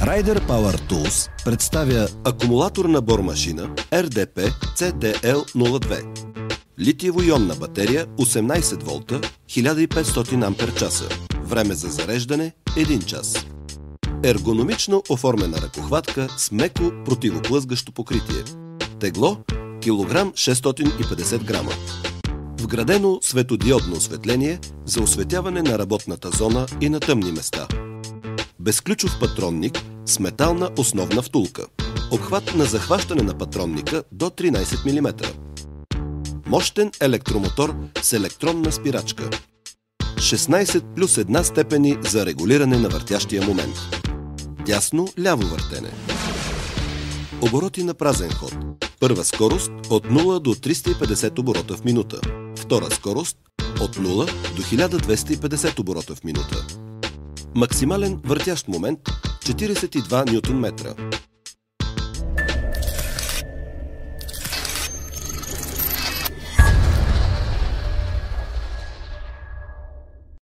Ryder Power Tools представя акумулаторна бормашина RDP CTL02. Литиево-ионна батерия 18 волта, 1500 ампер-часа. Време за зареждане 1 час. Ергономично оформена ръкохватка с меко противоплъзгащо покритие. Тегло килограм 650 грама. Вградено светодиодно осветление за осветяване на работната зона и на тъмни места. Безключов патронник с метална основна втулка. Обхват на захващане на патронника до 13 мм. Мощен електромотор с електронна спирачка. 16+1 степени за регулиране на въртящия момент. Дясно-ляво въртене. Обороти на празен ход. Първа скорост от 0 до 350 оборота в минута. Втора скорост от 0 до 1250 оборота в минута. Максимален въртящ момент 42 Нм.